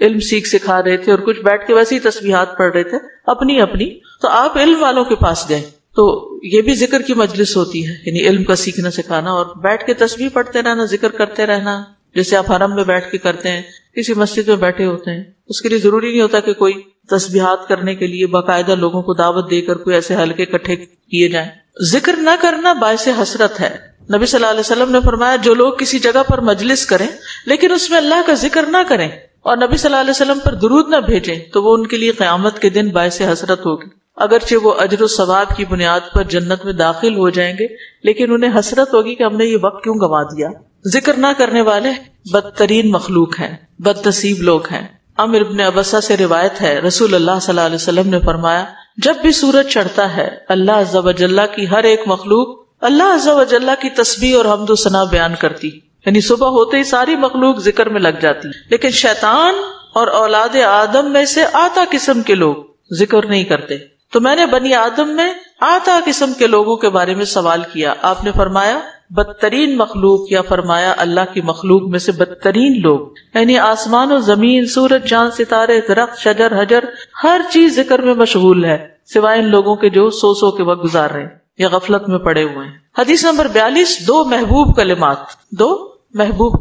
علم سکھا رہے تھے اور کچھ بیٹھ کے ویسے ہی تسبیحات پڑھ رہے تھے اپنی اپنی، تو آپ علم والوں کے پاس گئے، تو یہ بھی ذکر کی مجلس ہوتی ہے، یعنی علم کا سیکھنا سکھانا، اور بیٹھ کے تسبیح پڑھتے رہنا، ذکر کرتے رہنا، جیسے آپ حرم میں بیٹھ کے کرتے ہیں، کسی مسجد میں بیٹھے ہوتے ہیں، اس کے لیے ضروری نہیں ہوتا کہ کوئی تسبیحات کرنے کے لیے باقاعدہ لوگوں کو دعوت دے کر کوئی ایسے حلقے اکٹھے کیے جائیں۔ ذکر نہ کرنا باعث حسرت ہے۔ نبی صلی اللہ علیہ وسلم نے فرمایا جو لوگ کسی جگہ پر مجلس کریں لیکن اس میں اللہ کا ذکر نہ کریں اور نبی صلی اللہ علیہ وسلم پر درود نہ بھیجیں تو وہ ان کے لیے قیامت کے دن باعث حسرت ہوگی۔ اگرچہ وہ اجر و ثواب کی بنیاد پر جنت میں داخل ہو جائیں گے لیکن انہیں حسرت ہوگی کہ ہم نے یہ وقت کیوں گنوا دیا۔ ذکر نہ کرنے والے بدترین مخلوق ہیں، بد نصیب لوگ ہیں۔ عمرو بن ابسہ سے روایت ہے، رسول اللہ صلی اللہ علیہ وسلم نے فرمایا جب بھی سورج چڑھتا ہے اللہ عز و جل کی ہر ایک مخلوق اللہ عز و جل کی تسبیح اور حمد و ثنا بیان کرتی، یعنی صبح ہوتے ہی ساری مخلوق ذکر میں لگ جاتی، لیکن شیطان اور اولاد آدم میں سے آتا قسم کے لوگ ذکر نہیں کرتے۔ تو میں نے بنی آدم میں آتا قسم کے لوگوں کے بارے میں سوال کیا، آپ نے فرمایا بدترین مخلوق، یا فرمایا اللہ کی مخلوق میں سے بدترین لوگ، یعنی آسمان و زمین، سورج چاند ستارے درخت شجر حجر ہر چیز ذکر میں مشغول ہے سوائے ان لوگوں کے جو سو کے وقت گزار رہے ہیں یا غفلت میں پڑے ہوئے ہیں۔ حدیث نمبر 42، دو محبوب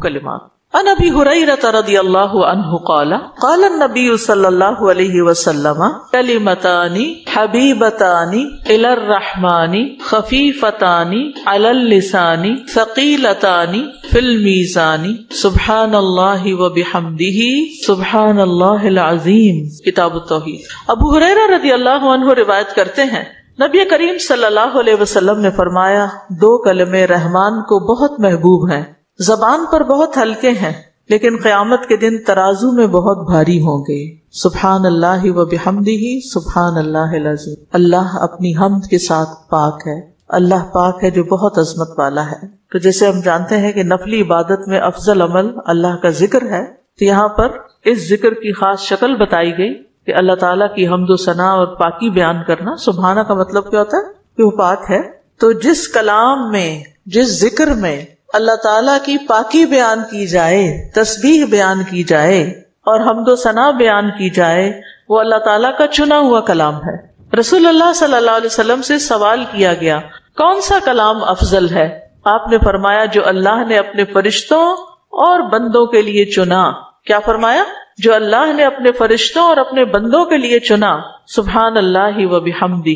کلمات۔ عن ابی ہریرہ رضی اللہ عنہ قال قال النبی صلی اللہ علیہ وسلم کلمتان حبیبتان الی الرحمن خفیفتان علی اللسان ثقیلتان فی المیزان سبحان اللہ وبحمدہ سبحان اللہ العظیم۔ کتاب التوحید۔ ابو ہریرہ رضی اللہ عنہ روایت کرتے ہیں نبی کریم صلی اللہ علیہ وسلم نے فرمایا دو کلمے رحمان کو بہت محبوب ہیں، زبان پر بہت ہلکے ہیں لیکن قیامت کے دن ترازو میں بہت بھاری ہوں گے۔ سبحان اللہ و بحمدہ سبحان اللہ العظیم۔ اللہ اپنی حمد کے ساتھ پاک ہے، اللہ پاک ہے جو بہت عظمت والا ہے۔ تو جیسے ہم جانتے ہیں کہ نفلی عبادت میں افضل عمل اللہ کا ذکر ہے، تو یہاں پر اس ذکر کی خاص شکل بتائی گئی کہ اللہ تعالیٰ کی حمد و ثنا اور پاکی بیان کرنا۔ سبحانہ کا مطلب کیا ہوتا ہے کہ وہ پاک ہے۔ تو جس کلام میں، جس ذکر میں اللہ تعالیٰ کی پاکی بیان کی جائے، تسبیح بیان کی جائے اور حمد و ثنا بیان کی جائے، وہ اللہ تعالیٰ کا چنا ہوا کلام ہے۔ رسول اللہ صلی اللہ علیہ وسلم سے سوال کیا گیا کون سا کلام افضل ہے؟ آپ نے فرمایا جو اللہ نے اپنے فرشتوں اور بندوں کے لیے چنا۔ کیا فرمایا؟ جو اللہ نے اپنے فرشتوں اور اپنے بندوں کے لیے چنا۔ سبحان اللہ و بحمدہ،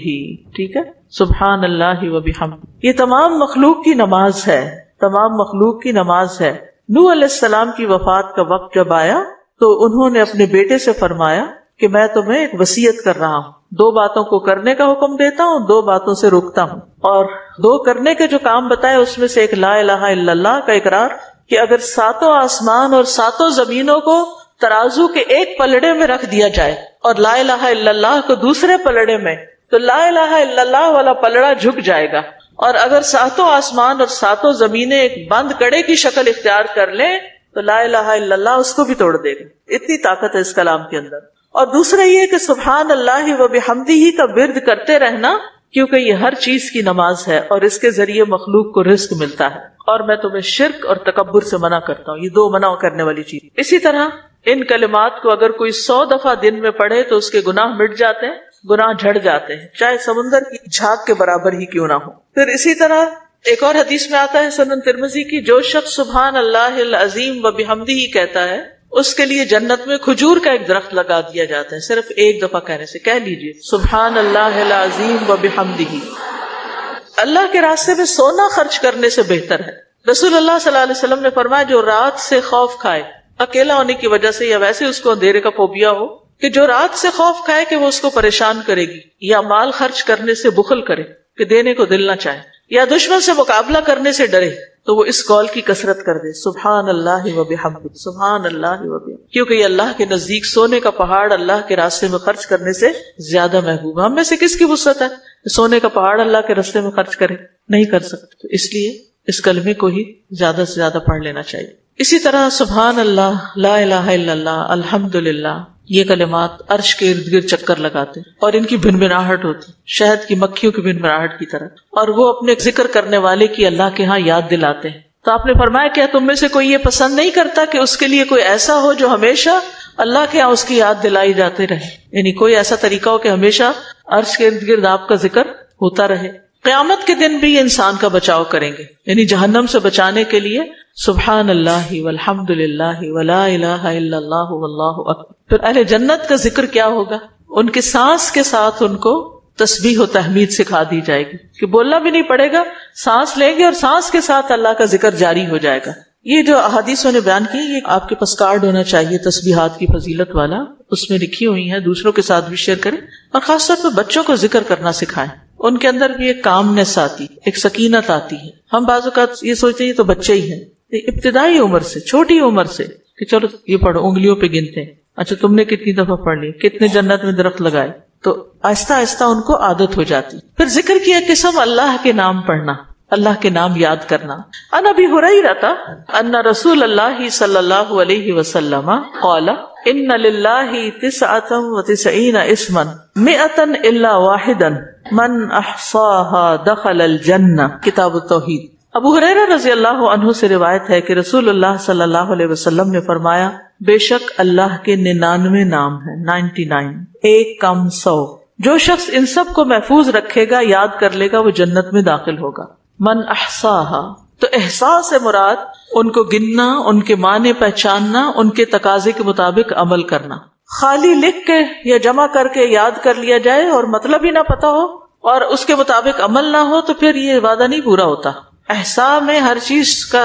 ٹھیک ہے، سبحان اللہ و بحمدہ۔ یہ تمام مخلوق کی نماز ہے، تمام مخلوق کی نماز ہے۔ نوح علیہ السلام کی وفات کا وقت جب آیا تو انہوں نے اپنے بیٹے سے فرمایا کہ میں تمہیں ایک وصیت کر رہا ہوں، دو باتوں کو کرنے کا حکم دیتا ہوں، دو باتوں سے روکتا ہوں۔ اور دو کرنے کے جو کام بتائے اس میں سے ایک لا الہ الا اللہ کا اقرار، کہ اگر ساتوں آسمان اور ساتوں زمینوں کو ترازو کے ایک پلڑے میں رکھ دیا جائے اور لا الہ الا اللہ کو دوسرے پلڑے میں، تو لا الہ الا اللہ والا پلڑا جھک جائے گا، اور اگر ساتوں آسمان اور ساتوں زمینیں ایک بند کڑے کی شکل اختیار کر لیں تو لا الہ الا اللہ اس کو بھی توڑ دے گا۔ اتنی طاقت ہے اس کلام کے اندر۔ اور دوسرا یہ کہ سبحان اللہ و بحمدہ کا ورد کرتے رہنا، کیونکہ یہ ہر چیز کی نماز ہے اور اس کے ذریعے مخلوق کو رزق ملتا ہے۔ اور میں تمہیں شرک اور تکبر سے منع کرتا ہوں، یہ دو منع کرنے والی چیز۔ اسی طرح ان کلمات کو اگر کوئی 100 دفعہ دن میں پڑھے تو اس کے گناہ مٹ جاتے ہیں، گناہ جھڑ جاتے ہیں، چاہے سمندر کی جھاگ کے برابر ہی کیوں نہ ہو۔ پھر اسی طرح ایک اور حدیث میں آتا ہے سنن ترمذی کی، جو شخص سبحان اللہ العظیم و بحمدہ کہتا ہے اس کے لیے جنت میں کھجور کا ایک درخت لگا دیا جاتا ہے، صرف ایک دفعہ کہنے سے۔ کہہ لیجئے سبحان اللہ العظیم و بحمدہ۔ اللہ کے راستے میں سونا خرچ کرنے سے بہتر ہے۔ رسول اللہ صلی اللہ علیہ وسلم نے فرمایا جو رات سے خوف کھائے، اکیلا ہونے کی وجہ سے یا ویسے اس کو اندھیرے کا فوبیا ہو، کہ جو رات سے خوف کھائے کہ وہ اس کو پریشان کرے گی، یا مال خرچ کرنے سے بخل کرے کہ دینے کو دل نہ چاہے، یا دشمن سے مقابلہ کرنے سے ڈرے، تو وہ اس قول کی کثرت کر دے سبحان اللہ و بحمدہ، سبحان اللہ و بحمدہ، کیونکہ یہ اللہ کے نزدیک سونے کا پہاڑ اللہ کے راستے میں خرچ کرنے سے زیادہ محبوب ہے۔ ہم میں سے کس کی وسعت ہے کہ سونے کا پہاڑ اللہ کے راستے میں خرچ کرے؟ نہیں کر سکتے، تو اس لیے اس کلمے کو ہی زیادہ سے زیادہ پڑھ لینا چاہیے۔ اسی طرح سبحان اللہ، لا الہ الا اللہ، الحمدللہ، یہ کلمات عرش کے ارد گرد چکر لگاتے اور ان کی بھنبھناہٹ ہوتی شہد کی مکھیوں کی بھنبھناہٹ کی طرح، اور وہ اپنے ذکر کرنے والے کی اللہ کے ہاں یاد دلاتے ہیں۔ تو آپ نے فرمایا کیا تم میں سے کوئی یہ پسند نہیں کرتا کہ اس کے لیے کوئی ایسا ہو جو ہمیشہ اللہ کے یہاں اس کی یاد دلائی جاتے رہے، یعنی کوئی ایسا طریقہ ہو کہ ہمیشہ عرش کے ارد گرد آپ کا ذکر ہوتا رہے۔ قیامت کے دن بھی یہ انسان کا بچاؤ کریں گے، یعنی جہنم سے بچانے کے لیے سبحان اللہ والحمد للہ ولا الہ الا اللہ واللہ اکبر۔ پھر اہل جنت کا ذکر کیا ہوگا؟ ان کے سانس کے ساتھ ان کو تسبیح و تحمید سکھا دی جائے گی کہ بولنا بھی نہیں پڑے گا، سانس لیں گے اور سانس کے ساتھ اللہ کا ذکر جاری ہو جائے گا۔ یہ جو احادیثوں نے بیان کی، یہ آپ کے پاس کارڈ ہونا چاہیے تسبیحات کی فضیلت والا، اس میں لکھی ہوئی ہیں، دوسروں کے ساتھ بھی شیئر کریں، اور خاص طور پہ بچوں کو ذکر کرنا سکھائیں۔ ان کے اندر بھی ایک کامنس آتی، ایک سکینت آتی ہے۔ ہم بعض اوقات یہ سوچتے ہیں یہ تو بچے ہی ہیں، ابتدائی عمر سے، چھوٹی عمر سے کہ چلو یہ پڑھو، انگلیوں پہ گنتے ہیں، اچھا تم نے کتنی دفعہ پڑھ لی، کتنے جنت میں درخت لگائے، تو آہستہ آہستہ ان کو عادت ہو جاتی۔ پھر ذکر کی ایک قسم اللہ کے نام پڑھنا، اللہ کے نام یاد کرنا۔ عن ابی ہریرہ ان رسول اللہ صلی اللہ علیہ وسلم قال ان للہ 99 اسما 100 الا واحدا من احصاها دخل الجنہ، کتاب التوحید۔ ابو ہریرہ رضی اللہ عنہ سے روایت ہے کہ رسول اللہ صلی اللہ علیہ وسلم نے فرمایا، بے شک اللہ کے 99 نام ہیں، 99، ایک کم 100۔ جو شخص ان سب کو محفوظ رکھے گا، یاد کر لے گا، وہ جنت میں داخل ہوگا۔ من احصاها، تو احصاء سے مراد ان کو گننا، ان کے معنی پہچاننا، ان کے تقاضے کے مطابق عمل کرنا۔ خالی لکھ کے یا جمع کر کے یاد کر لیا جائے اور مطلب ہی نہ پتا ہو اور اس کے مطابق عمل نہ ہو تو پھر یہ وعدہ نہیں پورا ہوتا۔ احصاء میں ہر چیز کا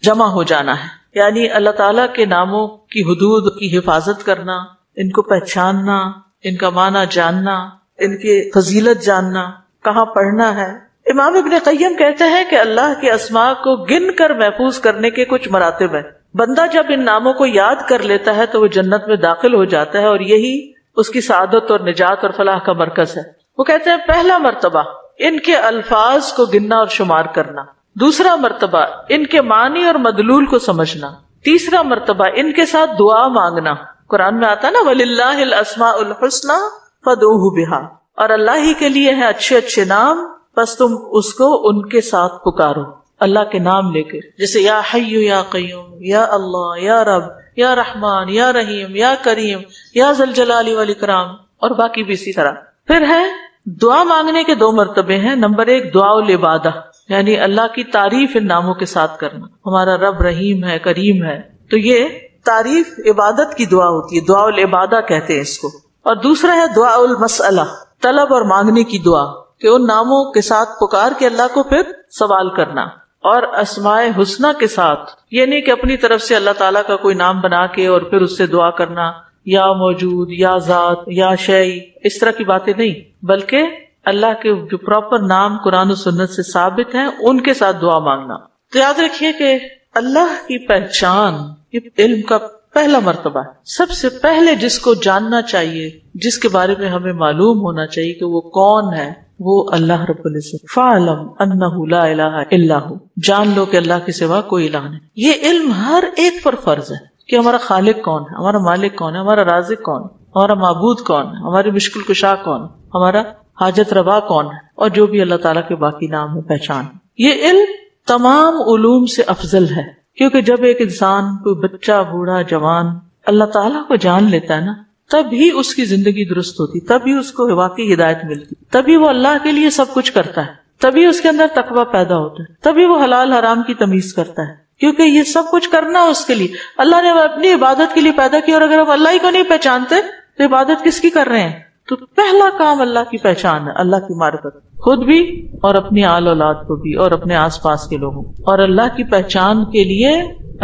جمع ہو جانا ہے، یعنی اللہ تعالیٰ کے ناموں کی حدود کی حفاظت کرنا، ان کو پہچاننا، ان کا معنی جاننا، ان کی فضیلت جاننا، کہاں پڑھنا ہے۔ امام ابن قیم کہتے ہیں کہ اللہ کے اسماء کو گن کر محفوظ کرنے کے کچھ مراتب ہیں۔ بندہ جب ان ناموں کو یاد کر لیتا ہے تو وہ جنت میں داخل ہو جاتا ہے، اور یہی اس کی سعادت اور نجات اور فلاح کا مرکز ہے۔ وہ کہتے ہیں پہلا مرتبہ ان کے الفاظ کو گننا اور شمار کرنا، دوسرا مرتبہ ان کے معنی اور مدلول کو سمجھنا، تیسرا مرتبہ ان کے ساتھ دعا مانگنا۔ قرآن میں آتا نا وَلِلَّهِ الْأَسْمَاءُ الْحُسْنَى فَادْعُوهُ بِهَا، اور اللہ ہی کے لیے ہیں اچھے اچھے نام، بس تم اس کو ان کے ساتھ پکارو، اللہ کے نام لے کے، جیسے یا حی یا قیوم، یا اللہ، یا رب، یا رحمان، یا رحیم، یا کریم، یا ذی الجلال والاکرام، اور باقی بھی اسی طرح۔ پھر ہے دعا مانگنے کے 2 مرتبے ہیں۔ نمبر 1 دعا العبادہ، یعنی اللہ کی تعریف ان ناموں کے ساتھ کرنا، ہمارا رب رحیم ہے، کریم ہے، تو یہ تعریف عبادت کی دعا ہوتی ہے، دعا العبادہ کہتے ہیں اس کو۔ اور دوسرا ہے دعا المسئلہ، طلب اور مانگنے کی دعا، کہ ان ناموں کے ساتھ پکار کے اللہ کو پھر سوال کرنا۔ اور اسماء حسنہ کے ساتھ یہ نہیں کہ اپنی طرف سے اللہ تعالیٰ کا کوئی نام بنا کے اور پھر اس سے دعا کرنا، یا موجود، یا ذات، یا شیء، اس طرح کی باتیں نہیں، بلکہ اللہ کے جو پراپر نام قرآن و سنت سے ثابت ہیں ان کے ساتھ دعا مانگنا۔ تو یاد رکھیے کہ اللہ کی پہچان یہ علم کا پہلا مرتبہ ہے۔ سب سے پہلے جس کو جاننا چاہیے، جس کے بارے میں ہمیں معلوم ہونا چاہیے کہ وہ کون ہے، وہ اللہ رب العزت۔ فَاعْلَمْ أَنَّهُ لَا إِلَٰهَ إِلَّا هُوَ، جان لو کہ اللہ کے سوا کوئی الہ نہیں۔ یہ علم ہر ایک پر فرض ہے کہ ہمارا خالق کون ہے، ہمارا مالک کون ہے، ہمارا رازق کون ہے، ہمارا معبود کون ہے، ہماری مشکل کشا کون ہے، ہمارا حاجت روا کون ہے، اور جو بھی اللہ تعالیٰ کے باقی نام ہے، پہچان۔ یہ علم تمام علوم سے افضل ہے، کیونکہ جب ایک انسان، کوئی بچہ، بوڑھا، جوان اللہ تعالیٰ کو جان لیتا ہے نا، تب ہی اس کی زندگی درست ہوتی، تبھی اس کو واقعی ہدایت ملتی، تبھی وہ اللہ کے لیے سب کچھ کرتا ہے، تبھی اس کے اندر تقویٰ پیدا ہوتا ہے، تبھی وہ حلال حرام کی تمیز کرتا ہے، کیونکہ یہ سب کچھ کرنا اس کے لیے اللہ نے اپنی عبادت کے لیے پیدا کیا، اور اگر ہم اللہ ہی کو نہیں پہچانتے تو عبادت کس کی کر رہے ہیں؟ تو پہلا کام اللہ کی پہچان ہے، اللہ کی معرفت، خود بھی اور اپنی آل اولاد کو بھی اور اپنے آس پاس کے لوگوں، اور اللہ کی پہچان کے لیے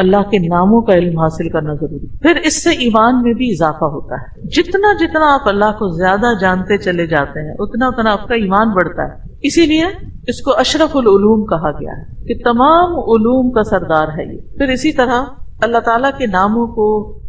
اللہ کے ناموں کا علم حاصل کرنا ضروری۔ پھر اس سے ایمان میں بھی اضافہ ہوتا ہے، جتنا جتنا آپ اللہ کو زیادہ جانتے چلے جاتے ہیں اتنا اتنا آپ کا ایمان بڑھتا ہے۔ اسی لیے اس کو اشرف العلوم کہا گیا ہے کہ تمام علوم کا سردار ہے یہ۔ پھر اسی طرح اللہ تعالیٰ کے ناموں کو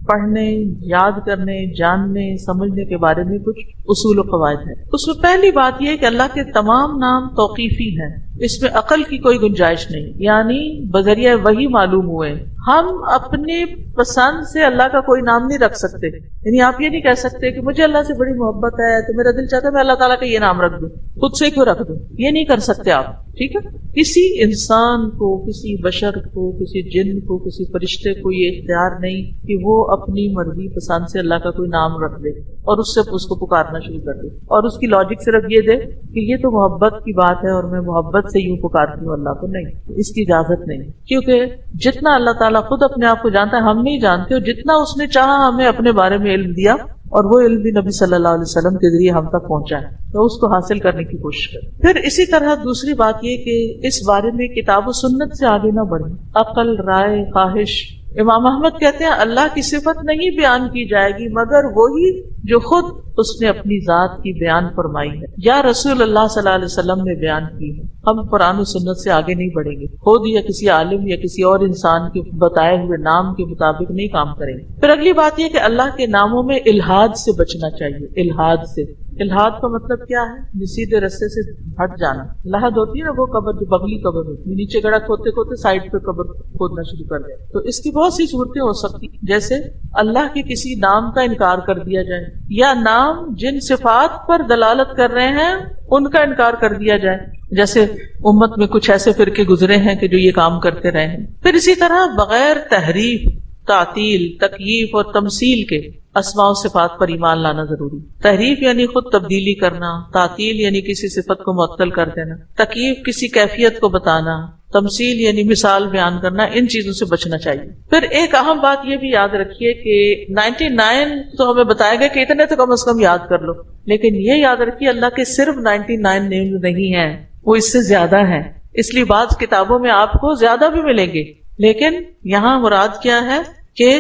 پڑھنے، یاد کرنے، جاننے، سمجھنے کے بارے میں کچھ اصول و قواعد ہیں۔ اس میں پہلی بات یہ کہ اللہ کے تمام نام توقیفی ہیں، اس میں عقل کی کوئی گنجائش نہیں، یعنی بذریعہ وحی معلوم ہوئے، ہم اپنی پسند سے اللہ کا کوئی نام نہیں رکھ سکتے. یعنی آپ یہ نہیں کہہ سکتے کہ مجھے اللہ سے بڑی محبت ہے تو میرا دل چاہتا ہے میں اللہ تعالیٰ کا یہ نام رکھ دوں, خود سے کیوں رکھ دوں. یہ نہیں کر سکتے آپ. ٹھیک ہے, کسی انسان کو, کسی بشر کو, کسی جن کو, کسی فرشتے کو یہ اختیار نہیں کہ وہ اپنی مرضی پسند سے اللہ کا کوئی نام رکھ دے اور اس سے اس کو پکارنا شروع کر دے اور اس کی لاجک صرف یہ دے کہ یہ تو محبت کی بات ہے اور میں محبت سے یوں پکارتی ہوں اللہ کو. نہیں, اس کی اجازت نہیں, کیونکہ جتنا اللہ تعالیٰ خود اپنے آپ کو جانتا ہے ہم نہیں جانتے, اور جتنا اس نے چاہا ہمیں اپنے بارے میں علم دیا اور وہ علم بھی نبی صلی اللہ علیہ وسلم کے ذریعے ہم تک پہنچا ہے, تو اس کو حاصل کرنے کی کوشش کریں. پھر اسی طرح دوسری بات یہ کہ اس بارے میں کتاب و سنت سے آگے نہ بڑھیں. عقل, رائے, خواہش. امام احمد کہتے ہیں اللہ کی صفت نہیں بیان کی جائے گی مگر وہی جو خود اس نے اپنی ذات کی بیان فرمائی ہے یا رسول اللہ صلی اللہ علیہ وسلم نے بیان کی ہے. ہم قرآن و سنت سے آگے نہیں بڑھیں گے, خود یا کسی عالم یا کسی اور انسان کے بتائے ہوئے نام کے مطابق نہیں کام کریں گے. پھر اگلی بات یہ کہ اللہ کے ناموں میں الحاد سے بچنا چاہیے. الحاد سے, الحاد کا مطلب کیا ہے؟ سیدھے رستے سے ہٹ جانا. لحد ہوتی ہے نا وہ قبر جو بغلی قبر ہوتی ہے, نیچے گڑھا کھودتے کھودتے سائڈ پہ قبر کھودنا شروع کر دیں. تو اس کی بہت سی صورتیں ہو سکتی, جیسے اللہ کے کسی نام کا انکار کر دیا جائے یا نام جن صفات پر دلالت کر رہے ہیں ان کا انکار کر دیا جائے, جیسے امت میں کچھ ایسے فرقے گزرے ہیں کہ جو یہ کام کرتے رہے ہیں. پھر اسی طرح بغیر تحریف, تعطیل, تکییف اور تمثیل کے اسماء و صفات پر ایمان لانا ضروری. تحریف یعنی خود تبدیلی کرنا, تعطیل یعنی کسی صفت کو معطل کر دینا, تکییف کسی کیفیت کو بتانا, تمثیل یعنی مثال بیان کرنا. ان چیزوں سے بچنا چاہیے. پھر ایک اہم بات یہ بھی یاد رکھیے کہ 99 تو ہمیں بتایا گیا کہ اتنے تو کم از کم یاد کر لو, لیکن یہ یاد رکھیے اللہ کے صرف 99 نیم نہیں ہیں, وہ اس سے زیادہ ہیں. اس لیے بعض کتابوں میں آپ کو زیادہ بھی ملیں گے, لیکن یہاں مراد کیا ہے کہ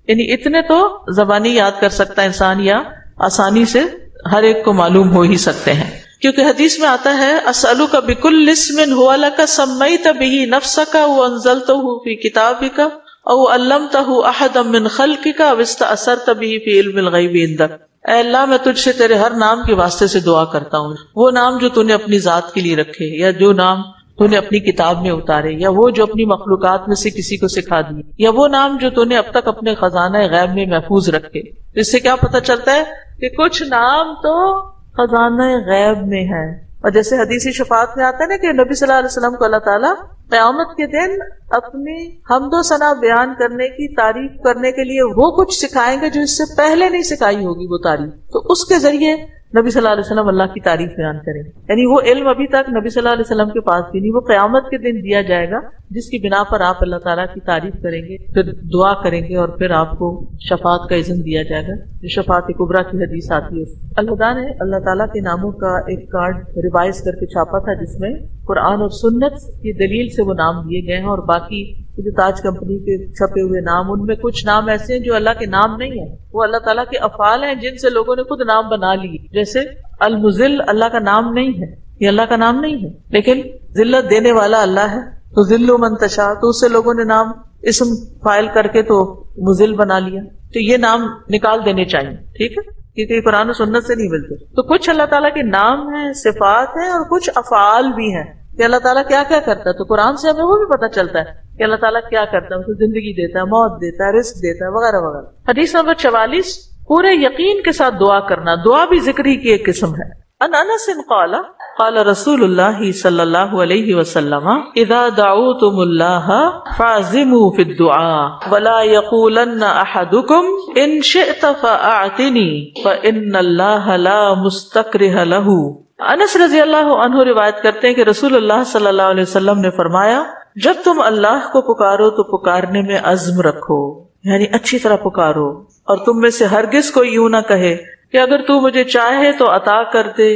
یعنی اتنے تو زبانی یاد کر سکتا ہے انسان یا آسانی سے ہر ایک کو معلوم ہو ہی سکتے ہیں. کیونکہ حدیث میں آتا ہے اسألک بکل اسم هو لک سمیت به نفسک وانزلته فی کتابک او علمتہ احدا من خلقک او استأثرت به فی علم الغیب عندک. اے اللہ میں تجھ سے تیرے ہر نام کے واسطے سے دعا کرتا ہوں, وہ نام جو تو نے اپنی ذات کے لیے رکھے یا جو نام تو نے اپنی کتاب میں اتارے یا وہ جو اپنی مخلوقات میں سے کسی کو سکھا دی یا وہ نام جو تو نے اب تک اپنے خزانہ غیب میں محفوظ رکھے. اس سے کیا پتہ چلتا ہے کہ کچھ نام تو خزانہ غیب میں ہے. اور جیسے حدیثی شفاعت میں آتا ہے نا کہ نبی صلی اللہ علیہ وسلم کو اللہ تعالیٰ قیامت کے دن اپنی حمد و ثنا بیان کرنے کی تعریف کرنے کے لیے وہ کچھ سکھائیں گے جو اس سے پہلے نہیں سکھائی ہوگی وہ تعریف, تو اس کے ذریعے نبی صلی اللہ علیہ وسلم اللہ کی تعریف بیان کریں. یعنی وہ علم ابھی تک نبی صلی اللہ علیہ وسلم کے پاس بھی نہیں, وہ قیامت کے دن دیا جائے گا جس کی بنا پر آپ اللہ تعالیٰ کی تعریف کریں گے, پھر دعا کریں گے اور پھر آپ کو شفاعت کا اذن دیا جائے گا. جو شفاعت کبریٰ کی حدیث آتی ہے. اللہ نے اللہ تعالیٰ کے ناموں کا ایک کارڈ ریوائز کر کے چھاپا تھا جس میں قرآن اور سنت کی دلیل سے وہ نام دیے گئے ہیں, اور باقی جو تاج کمپنی کے چھپے ہوئے نام ان میں کچھ نام ایسے ہیں جو اللہ کے نام نہیں ہیں, وہ اللہ تعالیٰ کے افعال ہیں جن سے لوگوں نے خود نام بنا لیے. جیسے المذل اللہ کا نام نہیں ہے, یہ اللہ کا نام نہیں ہے, لیکن ذلت دینے والا اللہ ہے, تو ذل من تشاء, تو اس سے لوگوں نے نام اسم فائل کر کے تو مذل بنا لیا. تو یہ نام نکال دینے چاہیے, ٹھیک ہے, کیونکہ قرآن و سنت سے نہیں ملتے. تو کچھ اللہ تعالیٰ کے نام ہیں, صفات ہیں, اور کچھ افعال بھی ہیں کہ اللہ تعالیٰ کیا کیا کرتا ہے. تو قرآن سے ہمیں وہ بھی پتہ چلتا ہے کہ اللہ تعالیٰ کیا کرتا ہے, اسے زندگی دیتا ہے, موت دیتا ہے, رزق دیتا ہے, وغیرہ وغیرہ. حدیث نمبر 44, پورے یقین کے ساتھ دعا کرنا. دعا بھی ذکر ہی کی ایک قسم ہے. ان انس قال قال رسول اللہ صلی اللہ علیہ وسلم اذا دعوتم اللہ فاعزموا فی الدعاء ولا یقولن احدکم ان شئت فاعتنی فان اللہ لا مستکرہ لہ. انس رضی اللہ عنہ روایت کرتے ہیں کہ رسول اللہ صلی اللہ علیہ وسلم نے فرمایا جب تم اللہ کو پکارو تو پکارنے میں عزم رکھو, یعنی اچھی طرح پکارو, اور تم میں سے ہرگز کوئی یوں نہ کہے کہ اگر تو مجھے چاہے تو عطا کر دے,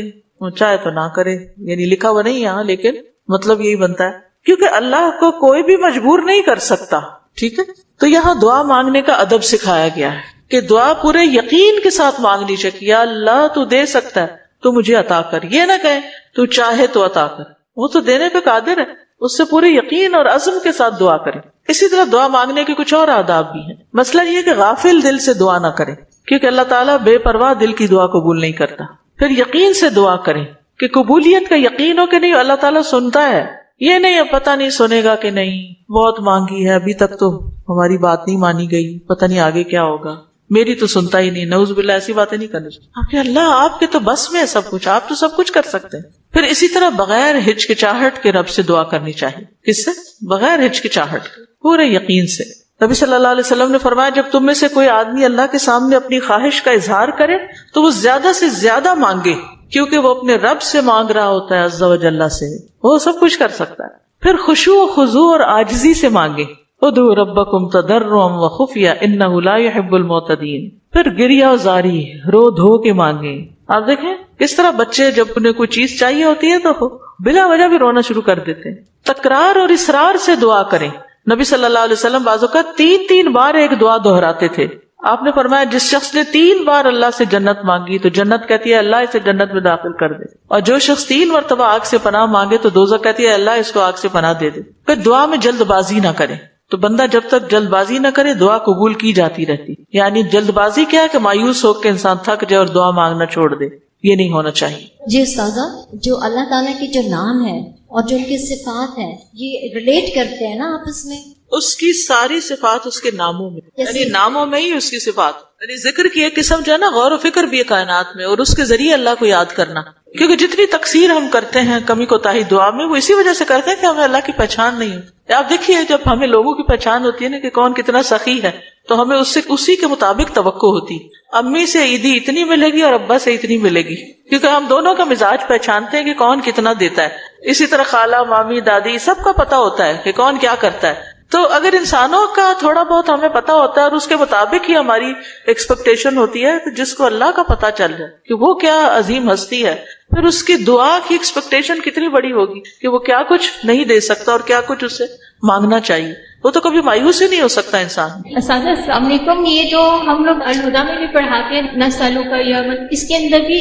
چاہے تو نہ کرے. یعنی لکھا ہوا نہیں یہاں, لیکن مطلب یہی بنتا ہے کیونکہ اللہ کو کوئی بھی مجبور نہیں کر سکتا, ٹھیک ہے. تو یہاں دعا مانگنے کا ادب سکھایا گیا ہے کہ دعا پورے یقین کے ساتھ مانگنی چاہیے. یا اللہ تو دے سکتا ہے, تو مجھے عطا کر. یہ نہ کہیں تو چاہے تو عطا کر, وہ تو دینے پہ قادر ہے, اس سے پورے یقین اور عزم کے ساتھ دعا کریں. اسی طرح دعا مانگنے کے کچھ اور آداب بھی ہیں. مسئلہ یہ کہ غافل دل سے دعا نہ کریں, کیونکہ اللہ تعالیٰ بے پرواہ دل کی دعا قبول نہیں کرتا. پھر یقین سے دعا کریں کہ قبولیت کا یقین ہو کہ نہیں اللہ تعالیٰ سنتا ہے, یہ نہیں پتہ نہیں سنے گا کہ نہیں, بہت مانگی ہے ابھی تک تو ہماری بات نہیں مانی گئی، پتہ نہیں آگے کیا ہوگا، میری تو سنتا ہی نہیں، نعوذ باللہ ایسی باتیں نہیں کرنی چاہیے. آپ کے اللہ آپ کے تو بس میں ہے سب کچھ، آپ تو سب کچھ کر سکتے ہیں. پھر اسی طرح بغیر ہچکچاہٹ کے رب سے دعا کرنی چاہیے. کس سے؟ بغیر ہچکچاہٹ کے، پورے یقین سے. نبی صلی اللہ علیہ وسلم نے فرمایا جب تم میں سے کوئی آدمی اللہ کے سامنے اپنی خواہش کا اظہار کرے تو وہ زیادہ سے زیادہ مانگے، کیونکہ وہ اپنے رب سے مانگ رہا ہوتا ہے عز و جل سے، وہ سب کچھ کر سکتا ہے. پھر خشوع و خضوع اور عاجزی سے مانگے. ادعوا ربکم تضرعا وخفیا انہ لا يحب المعتدین. پھر گریہ زاری، رو دھو کے مانگے. آپ دیکھیں کس طرح بچے جب انہیں کوئی چیز چاہیے ہوتی ہے تو بلا وجہ بھی رونا شروع کر دیتے ہیں. تکرار اور اصرار سے دعا کریں. نبی صلی اللہ علیہ وسلم بعض اوقات 3 بار ایک دعا دہراتے تھے. آپ نے فرمایا جس شخص نے 3 بار اللہ سے جنت مانگی تو جنت کہتی ہے اللہ اسے جنت میں داخل کر دے، اور جو شخص 3 مرتبہ آگ سے پناہ مانگے تو دوزخ کہتی ہے اللہ اس کو آگ سے پناہ دے دے. پھر دعا میں جلد بازی نہ کریں. تو بندہ جب تک جلد بازی نہ کرے دعا قبول کی جاتی رہتی. یعنی جلد بازی کیا ہے کہ مایوس ہو کے انسان تھک جائے اور دعا مانگنا چھوڑ دے، یہ نہیں ہونا چاہیے. جی استاذہ، جو اللہ تعالیٰ کے جو نام ہے اور جو ان کی صفات ہیں یہ ریلیٹ کرتے ہیں نا آپس میں؟ اس کی ساری صفات اس کے ناموں میں، یعنی ناموں میں ہی اس کی صفات. یعنی ذکر کی ایک قسم جو ہے نا غور و فکر بھی ہے کائنات میں، اور اس کے ذریعے اللہ کو یاد کرنا. کیونکہ جتنی تقصیر ہم کرتے ہیں کمی کوتاہی دعا میں، وہ اسی وجہ سے کرتے ہیں کہ ہمیں اللہ کی پہچان نہیں ہوتی. آپ دیکھیے جب ہمیں لوگوں کی پہچان ہوتی ہے نا کہ کون کتنا سخی ہے تو ہمیں اس سے اسی کے مطابق توقع ہوتی. امی سے عیدی اتنی ملے گی اور ابا سے اتنی ملے گی، کیونکہ ہم دونوں کا مزاج پہچانتے ہیں کہ کون کتنا دیتا ہے. اسی طرح خالہ مامی دادی سب کا پتا ہوتا ہے کہ کون کیا کرتا ہے. تو اگر انسانوں کا تھوڑا بہت ہمیں پتا ہوتا ہے اور اس کے مطابق ہی ہماری ایکسپیکٹیشن ہوتی ہے، تو جس کو اللہ کا پتا چل جائے کہ وہ کیا عظیم ہستی ہے، پھر اس کی دعا کی ایکسپیکٹیشن کتنی بڑی ہوگی کہ وہ کیا کچھ نہیں دے سکتا اور کیا کچھ اسے مانگنا چاہیے. وہ تو کبھی مایوس ہی نہیں ہو سکتا انسان. اساتذہ السلام علیکم. یہ جو ہم لوگ الہدا میں بھی پڑھاتے ہیں نسلوں کا یوم، اس کے اندر بھی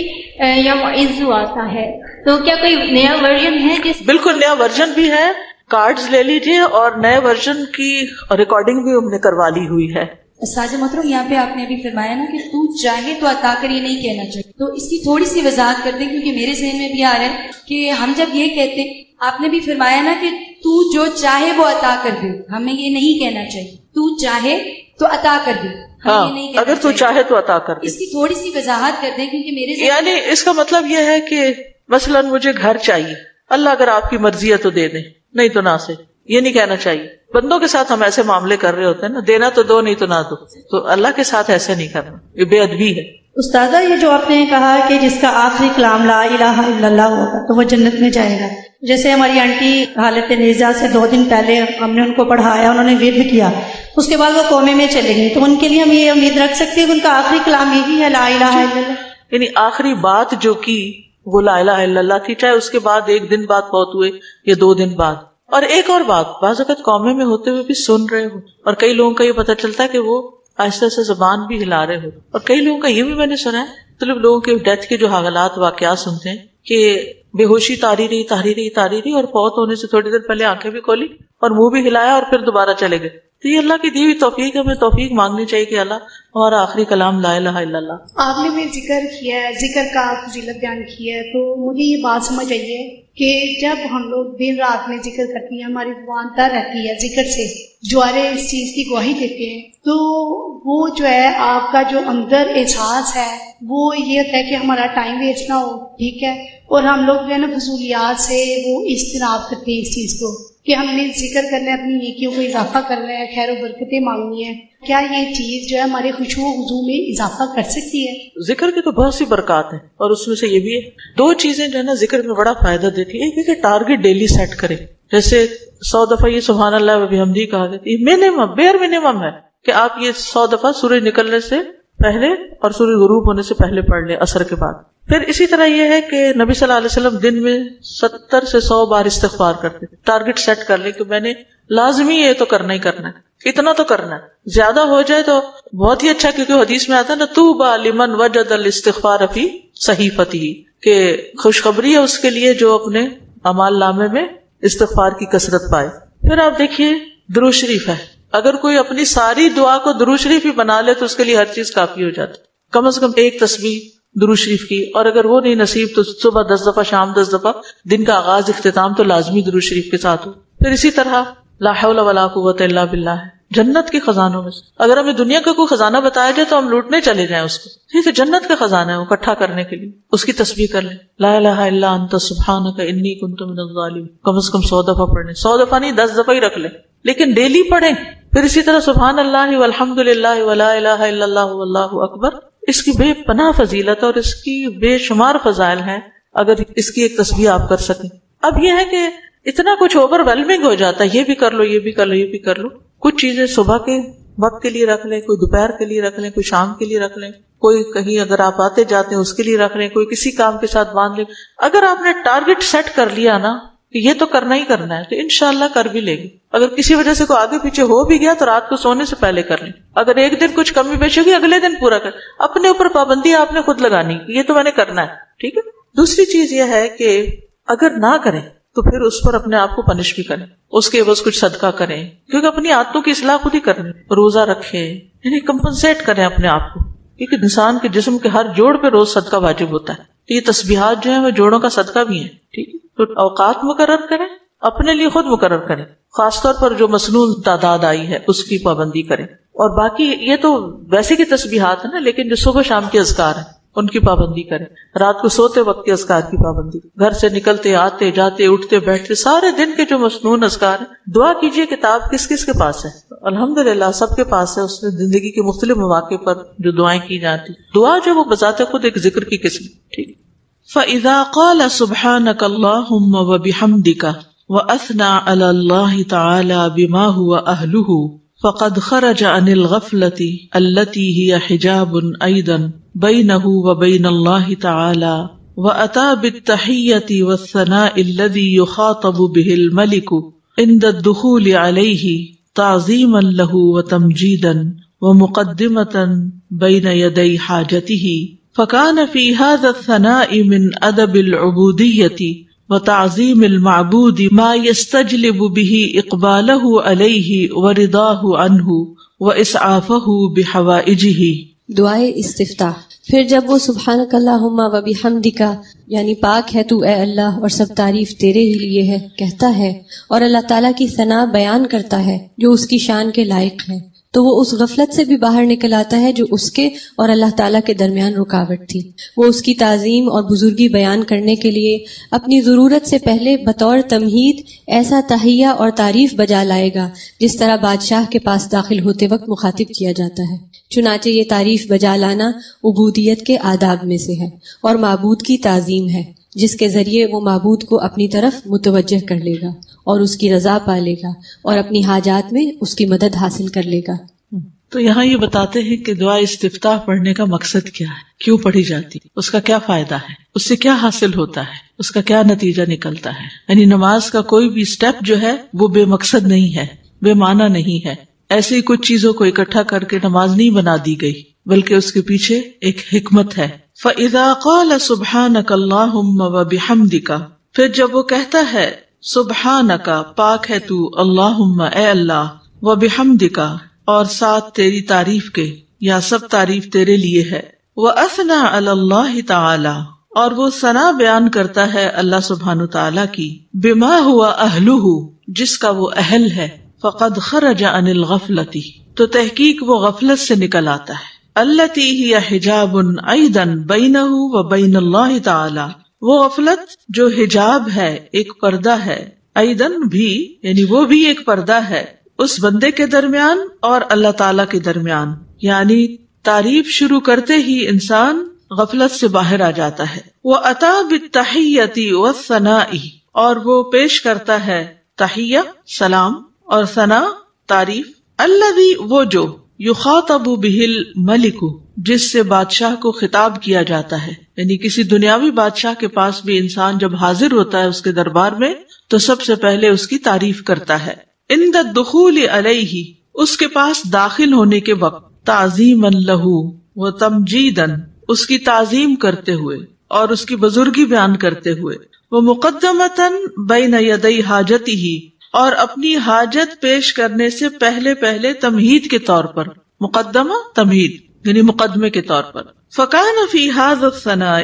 یوم عزو آتا ہے، تو کیا کوئی نیا ورژن ہے جس؟ بالکل نیا ورژن بھی ہے، کارڈز لے لیجئے، اور نئے ورژن کی ریکارڈنگ بھی ہم نے کروا لی ہوئی ہے. ساجد محترم، یہاں پہ آپ نے ابھی فرمایا نا کہ تو چاہے تو عطا کر، یہ نہیں کہنا چاہیے، تو اس کی تھوڑی سی وضاحت کر دیں کیونکہ میرے ذہن میں بھی آ رہا ہے کہ ہم جب یہ کہتے ہیں، آپ نے بھی فرمایا نا کہ تو جو چاہے وہ عطا کر دے، ہمیں یہ نہیں کہنا چاہیے تو چاہے تو عطا کر دے. ہاں، اگر تو چاہے تو عطا کر دے. اس کی تھوڑی سی وضاحت کر دیں کیونکہ میرے ذہن یعنی اس کا مطلب یہ ہے کہ مثلا مجھے گھر چاہیے، اللہ اگر آپ کی مرضی ہے تو دے دیں، نہیں تو نہ سے. یہ نہیں کہنا چاہیے. بندوں کے ساتھ ہم ایسے معاملے کر رہے ہوتے ہیں نا، دینا تو دو نہیں تو نہ دو، تو اللہ کے ساتھ ایسے نہیں کرنا، یہ بے ادبی ہے. استاذہ یہ جو آپ نے کہا کہ جس کا آخری کلام لا الہ الا اللہ ہوگا تو وہ جنت میں جائے گا، جیسے ہماری آنٹی حالت نیزہ سے 2 دن پہلے ہم نے ان کو پڑھایا، انہوں نے ورد کیا، اس کے بعد وہ کومے میں چلے گئی، تو ان کے لیے ہم یہ امید رکھ سکتے ہیں کہ ان کا آخری کلام یہی ہے لا الہ الا اللہ؟ یعنی آخری بات جو کی وہ لا الہ الا اللہ تھی، چاہے اس کے بعد 1 دن بعد فوت ہوئے یا 2 دن بعد. اور ایک اور بات، بعض اوقات قومے میں ہوتے ہوئے بھی سن رہے ہو، اور کئی لوگوں کا یہ پتہ چلتا ہے کہ وہ آہستہ سے زبان بھی ہلا رہے ہو، اور کئی لوگوں کا یہ بھی میں نے سنا ہے، مطلب لوگوں کے ڈیتھ کے جو حالات واقعات سنتے ہیں کہ بے ہوشی تاری رہی اور فوت ہونے سے تھوڑی دیر پہلے آنکھیں بھی کھولی اور منہ بھی ہلایا اور پھر دوبارہ چلے گئے. تو یہ اللہ کی دی ہوئی توفیق ہے، ہمیں توفیق مانگنی چاہیے کہ اللہ ہمارا آخری کلام لا الہ الا اللہ. آپ نے بھی ذکر کیا ہے، ذکر کا فضیلت بیان کیا ہے، تو مجھے یہ بات سمجھ آئی ہے کہ جب ہم لوگ دن رات میں ذکر کرتے ہیں، ہماری زبان تر رہتی ہے ذکر سے، جوارے اس چیز کی گواہی دیتے ہیں، تو وہ جو ہے آپ کا جو اندر احساس ہے وہ یہ ہوتا ہے کہ ہمارا ٹائم ویسٹ نہ ہو، ٹھیک ہے، اور ہم لوگ جو ہے نا فضولیات سے وہ اجتناب کرتے ہیں اس چیز کو کہ ہم نے ذکر کرنا ہے، اپنی نیکیوں کو اضافہ کرنا ہے، خیر و برکتیں مانگنی ہے. کیا یہ چیز جو ہے ہمارے خشوع و خضوع میں اضافہ کر سکتی ہے؟ ذکر کی تو بہت سی برکات ہیں، اور اس میں سے یہ بھی ہے 2 چیزیں جو ہے نا ذکر میں بڑا فائدہ دیتی ہے. ایک ہے کہ ٹارگٹ ڈیلی سیٹ کرے، جیسے 100 دفعہ یہ سبحان اللہ و بحمدہ کہا گیا، یہ منیمم بیئر منیمم ہے کہ آپ یہ 100 دفعہ سورج نکلنے سے پہلے اور سورج غروب ہونے سے پہلے پڑھ لیں عصر کے بعد. پھر اسی طرح یہ ہے کہ نبی صلی اللہ علیہ وسلم دن میں 70 سے 100 بار استغفار کرتے تھے. ٹارگٹ سیٹ کر لیں کہ میں نے لازمی یہ تو کرنا ہی کرنا ہے، اتنا تو کرنا ہے، زیادہ ہو جائے تو بہت ہی اچھا، کیونکہ حدیث میں آتا ہے نا طوبی لمن وجد الاستغفار فی صحیفتہ، کہ خوشخبری ہے اس کے لیے جو اپنے اعمال نامے میں استغفار کی کثرت پائے. پھر آپ دیکھیے درود شریف ہے، اگر کوئی اپنی ساری دعا کو درود شریف ہی بنا لے تو اس کے لیے ہر چیز کافی ہو جاتی. کم از کم 1 تسبیح درود شریف کی، اور اگر وہ نہیں نصیب تو صبح 10 دفعہ، شام 10 دفعہ، دن کا آغاز اختتام تو لازمی درود شریف کے ساتھ ہو. پھر اسی طرح لا حول ولا قوت الا باللہ ہے، جنت کے خزانوں میں سے. اگر ہمیں دنیا کا کوئی خزانہ بتایا جائے تو ہم لوٹنے چلے جائیں اس کو. ٹھیک ہے, جنت کا خزانہ ہے وہ اکٹھا کرنے کے لیے. اس کی تسبیح کر لیں, لا الہ الا انت سبحانک انی کنت من الظالمین, کم از کم 100 دفعہ پڑھ لیں. 100 دفعہ نہیں, 10 دفعہ ہی رکھ لیں, لیکن ڈیلی پڑھیں. پھر اسی طرح سبحان اللہ والحمد للہ ولا الہ الا اللہ واللہ اکبر. اس کی بے پناہ فضیلت اور اس کی بے شمار فضائل ہیں اگر اس کی ایک تسبیح آپ کر سکیں. اب یہ ہے کہ اتنا کچھ اوور ویلمنگ ہو جاتا ہے, یہ بھی کر لو, یہ بھی کر لو, یہ بھی کر لو. کچھ چیزیں صبح کے وقت کے لیے رکھ لیں, کوئی دوپہر کے لیے رکھ لیں, کوئی شام کے لیے رکھ لیں, کوئی کہیں اگر آپ آتے جاتے ہیں اس کے لیے رکھ لیں, کوئی کسی کام کے ساتھ باندھ لیں. اگر آپ نے ٹارگٹ سیٹ کر لیا نا کہ یہ تو کرنا ہی کرنا ہے تو انشاءاللہ کر بھی لے گی. اگر کسی وجہ سے کوئی آگے پیچھے ہو بھی گیا تو رات کو سونے سے پہلے کر لیں. اگر ایک دن کچھ کمی بیشی ہوگی اگلے دن پورا کر. اپنے اوپر پابندی آپ نے خود لگانی, یہ تو میں نے کرنا ہے. ٹھیک ہے. دوسری چیز یہ ہے کہ اگر نہ کریں تو پھر اس پر اپنے آپ کو پنش بھی کریں, اس کے عوض کچھ صدقہ کریں, کیونکہ اپنی عادتوں کی اصلاح خود ہی کرنی. روزہ رکھیں, یعنی کمپنسیٹ کریں اپنے آپ کو, کیونکہ انسان کے جسم کے ہر جوڑ پہ روز صدقہ واجب ہوتا ہے. تو یہ تسبیحات جو ہیں وہ جوڑوں کا صدقہ بھی ہیں. ٹھیک ہے. تو اوقات مقرر کریں, اپنے لیے خود مقرر کریں, خاص طور پر جو مسنون تعداد آئی ہے اس کی پابندی کریں. اور باقی یہ تو ویسے کی تسبیحات ہیں نا, لیکن جو صبح شام کے اذکار ہیں ان کی پابندی کریں. رات کو سوتے وقت کے اذکار کی پابندی, گھر سے نکلتے آتے جاتے اٹھتے بیٹھتے سارے دن کے جو مسنون اذکار ہیں. دعا کیجئے, کتاب کس کس کے پاس ہے؟ الحمدللہ سب کے پاس ہے. اس میں زندگی کے مختلف مواقع پر جو دعائیں کی جاتی, دعا جو وہ بذات خود ایک ذکر کی قسم. ٹھیک. فَإِذَا قَالَ سُبْحَانَكَ اللَّهُمَّ وَبِحَمْدِكَ وَأَثْنَى عَلَى اللَّهِ تَعَالَى بِمَا هُوَ أَهْلُهُ فقد خرج عن الغفلة التي هي حجاب أيضا بينه وبين الله تعالى وأتى بالتحية والثناء الذي يخاطب به الملك عند الدخول عليه تعظيما له وتمجيدا ومقدمة بين يدي حاجته فكان في هذا الثناء من أدب العبودية وتعظیم المعبود ما يستجلب به اقباله علیہ ورضاہ عنہ واسعافہ بحوائجہ. دعائے استفتاح. پھر جب وہ سبحانک اللہم و بحمدک یعنی پاک ہے تو اے اللہ اور سب تعریف تیرے ہی لیے ہے کہتا ہے اور اللہ تعالیٰ کی ثنا بیان کرتا ہے جو اس کی شان کے لائق ہے, تو وہ اس غفلت سے بھی باہر نکل آتا ہے جو اس کے اور اللہ تعالیٰ کے درمیان رکاوٹ تھی. وہ اس کی تعظیم اور بزرگی بیان کرنے کے لیے اپنی ضرورت سے پہلے بطور تمہید ایسا تحیہ اور تعریف بجا لائے گا جس طرح بادشاہ کے پاس داخل ہوتے وقت مخاطب کیا جاتا ہے. چنانچہ یہ تعریف بجا لانا عبودیت کے آداب میں سے ہے اور معبود کی تعظیم ہے جس کے ذریعے وہ معبود کو اپنی طرف متوجہ کر لے گا اور اس کی رضا پا لے گا اور اپنی حاجات میں اس کی مدد حاصل کر لے گا. تو یہاں یہ بتاتے ہیں کہ دعا استفتاح پڑھنے کا مقصد کیا ہے, کیوں پڑھی جاتی, اس کا کیا فائدہ ہے, اس سے کیا حاصل ہوتا ہے, اس کا کیا نتیجہ نکلتا ہے. یعنی نماز کا کوئی بھی سٹیپ جو ہے وہ بے مقصد نہیں ہے, بے معنی نہیں ہے. ایسی کچھ چیزوں کو اکٹھا کر کے نماز نہیں بنا دی گئی, بلکہ اس کے پیچھے ایک حکمت ہے. فَإِذَا قَالَ سُبْحَانَكَ اللَّهُمَّ وَبِحَمْدِكَ, پھر جب وہ کہتا ہے سبحانک پاک ہے تو, اللہم اے اللہ, وَبِحَمْدِكَ اور ساتھ تیری تعریف کے یا سب تعریف تیرے لیے ہے, وَأَثْنَى عَلَى اللَّهِ تَعَالَى اور وہ ثنا بیان کرتا ہے اللہ سبحانہ تعالیٰ کی, بِمَا هُوَ أَهْلُهُ جس کا وہ اہل ہے, فقد خرج عن الغفلتی تو تحقیق وہ غفلت سے نکل آتا ہے, التی ہی حجاب ایضا بینہ و بین اللہ تعالی وہ غفلت جو حجاب ہے, ایک پردہ ہے, ایضا بھی یعنی وہ بھی ایک پردہ ہے اس بندے کے درمیان اور اللہ تعالی کے درمیان. یعنی تعریف شروع کرتے ہی انسان غفلت سے باہر آ جاتا ہے. وَأَتَى بِالتَّحِيَّةِ وَالثَّنَاءِ اور وہ پیش کرتا ہے تحیہ سلام اور ثنا تعریف, الذی وہ جو یخاطب بہ الملک جس سے بادشاہ کو خطاب کیا جاتا ہے. یعنی کسی دنیاوی بادشاہ کے پاس بھی انسان جب حاضر ہوتا ہے اس کے دربار میں تو سب سے پہلے اس کی تعریف کرتا ہے. عند الدخول علیہ اس کے پاس داخل ہونے کے وقت, تعظیما لہ و تمجیدا اس کی تعظیم کرتے ہوئے اور اس کی بزرگی بیان کرتے ہوئے, وہ مقدمتا بین یدی حاجتہ اور اپنی حاجت پیش کرنے سے پہلے تمہید کے طور پر, مقدمہ تمہید یعنی مقدمے کے طور پر. فکان فی ھذا الثناء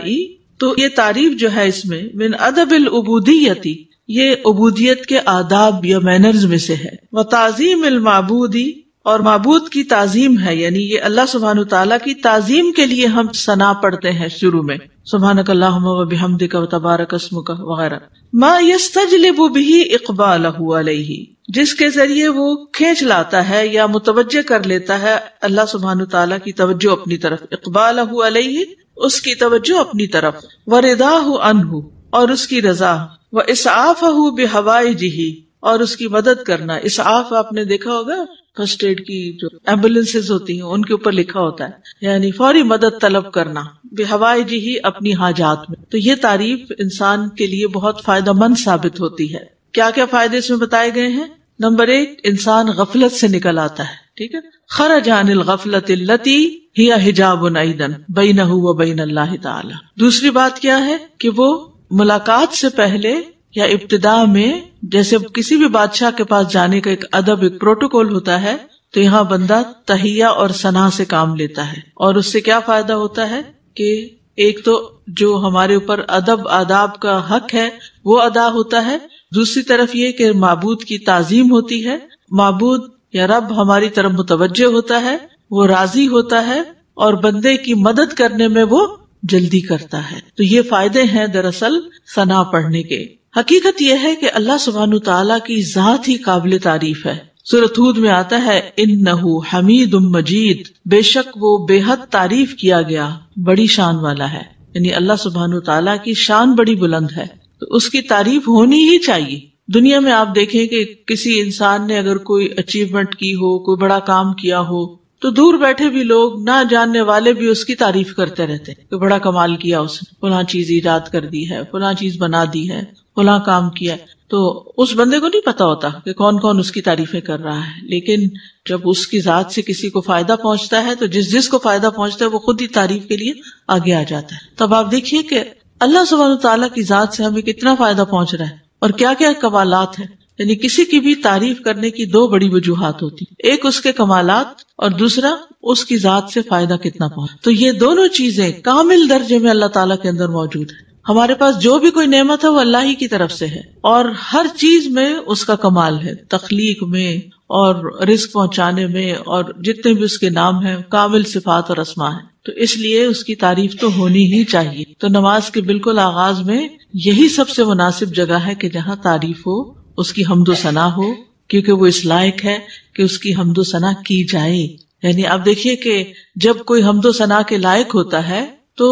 تو یہ تعریف جو ہے اس میں, من ادب العبودیتی یہ عبودیت کے آداب یا مینرز میں سے ہے, وتعظیم المعبودی اور معبود کی تعظیم ہے، یعنی یہ اللہ سبحانہ وتعالیٰ کی تعظیم کے لیے ہم ثنا پڑھتے ہیں شروع میں، سبحانک اللہم و بحمدک و تبارک اسمک وغیرہ. ما یستجلب به اقبالہ علیہ، جس کے ذریعے وہ کھینچ لاتا ہے یا متوجہ کر لیتا ہے اللہ سبحانہ وتعالیٰ کی توجہ اپنی طرف، اقبالہ علیہ اس کی توجہ اپنی طرف، ورضاہ عنہ اور اس کی رضا، واسعافہ بحوائجہ اور اس کی مدد کرنا. اسعاف آپ نے دیکھا ہوگا فرسٹ ایڈ کی جو ایمبولینسز ہوتی ہیں ان کے اوپر لکھا ہوتا ہے، یعنی فوری مدد طلب کرنا، بحوائجہ ہی اپنی حاجات میں. تو یہ تعریف انسان کے لیے بہت فائدہ مند ثابت ہوتی ہے. کیا کیا فائدے اس میں بتائے گئے ہیں؟ نمبر 1، انسان غفلت سے نکل آتا ہے. ٹھیک ہے، خرج عن الغفلۃ التی ہی حجاب ایضا بینہ و بین اللہ تعالی. دوسری بات کیا ہے کہ وہ ملاقات سے پہلے یا ابتدا میں، جیسے کسی بھی بادشاہ کے پاس جانے کا ایک ادب، ایک پروٹوکول ہوتا ہے، تو یہاں بندہ تحیہ اور ثنا سے کام لیتا ہے. اور اس سے کیا فائدہ ہوتا ہے کہ ایک تو جو ہمارے اوپر ادب آداب کا حق ہے وہ ادا ہوتا ہے، دوسری طرف یہ کہ معبود کی تعظیم ہوتی ہے، معبود یا رب ہماری طرف متوجہ ہوتا ہے، وہ راضی ہوتا ہے اور بندے کی مدد کرنے میں وہ جلدی کرتا ہے. تو یہ فائدے ہیں دراصل ثنا پڑھنے کے. حقیقت یہ ہے کہ اللہ سبحانہ تعالیٰ کی ذات ہی قابل تعریف ہے. سورۃ ہود میں آتا ہے انہ حمید مجید، بے شک وہ بے حد تعریف کیا گیا، بڑی شان والا ہے. یعنی اللہ سبحانہ تعالیٰ کی شان بڑی بلند ہے، تو اس کی تعریف ہونی ہی چاہیے. دنیا میں آپ دیکھیں کہ کسی انسان نے اگر کوئی اچیومنٹ کی ہو، کوئی بڑا کام کیا ہو، تو دور بیٹھے بھی لوگ، نہ جاننے والے بھی اس کی تعریف کرتے رہتے کہ بڑا کمال کیا اس نے، فلاں چیز ایجاد کر دی ہے، فلاں چیز بنا دی ہے، فلاں کام کیا. تو اس بندے کو نہیں پتا ہوتا کہ کون کون اس کی تعریفیں کر رہا ہے، لیکن جب اس کی ذات سے کسی کو فائدہ پہنچتا ہے تو جس کو فائدہ پہنچتا ہے وہ خود ہی تعریف کے لیے آگے آ جاتا ہے. تب آپ دیکھیے کہ اللہ سبحانہ تعالیٰ کی ذات سے ہمیں کتنا فائدہ پہنچ رہا ہے اور کیا کیا کمالات ہیں. یعنی کسی کی بھی تعریف کرنے کی 2 بڑی وجوہات ہوتی، ایک اس کے کمالات اور دوسرا اس کی ذات سے فائدہ کتنا پہنچ. تو یہ دونوں چیزیں کامل درجے میں اللہ تعالیٰ کے اندر موجود ہیں. ہمارے پاس جو بھی کوئی نعمت ہے وہ اللہ ہی کی طرف سے ہے، اور ہر چیز میں اس کا کمال ہے، تخلیق میں اور رزق پہنچانے میں، اور جتنے بھی اس کے نام ہیں کامل صفات اور اسماء ہیں. تو اس لیے اس کی تعریف تو ہونی ہی چاہیے. تو نماز کے بالکل آغاز میں یہی سب سے مناسب جگہ ہے کہ جہاں تعریف ہو، اس کی حمد و ثنا ہو، کیونکہ وہ اس لائق ہے کہ اس کی حمد و ثنا کی جائے. یعنی آپ دیکھیے کہ جب کوئی حمد و ثنا کے لائق ہوتا ہے تو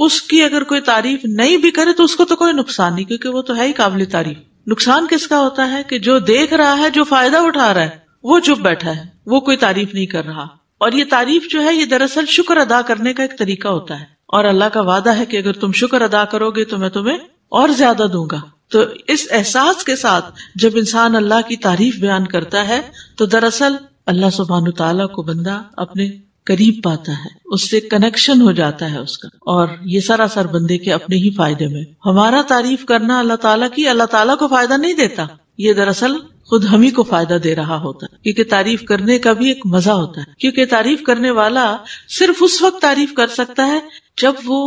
اس کی اگر کوئی تعریف نہیں بھی کرے تو اس کو تو کوئی نقصان نہیں، کیونکہ وہ تو ہے ہی قابل تعریف. نقصان کس کا ہوتا ہے کہ جو دیکھ رہا ہے، جو فائدہ اٹھا رہا ہے، وہ چپ بیٹھا ہے، وہ کوئی تعریف نہیں کر رہا. اور یہ تعریف جو ہے یہ دراصل شکر ادا کرنے کا ایک طریقہ ہوتا ہے، اور اللہ کا وعدہ ہے کہ اگر تم شکر ادا کرو گے تو میں تمہیں اور زیادہ دوں گا. تو اس احساس کے ساتھ جب انسان اللہ کی تعریف بیان کرتا ہے تو دراصل اللہ سبحانہ تعالیٰ کو بندہ اپنے قریب پاتا ہے، اس سے کنیکشن ہو جاتا ہے اس کا، اور یہ سراسر بندے کے اپنے ہی فائدے میں. ہمارا تعریف کرنا اللہ تعالیٰ کی اللہ تعالیٰ کو فائدہ نہیں دیتا، یہ دراصل خود ہم ہی کو فائدہ دے رہا ہوتا ہے، کیونکہ تعریف کرنے کا بھی ایک مزہ ہوتا ہے. کیونکہ تعریف کرنے والا صرف اس وقت تعریف کر سکتا ہے جب وہ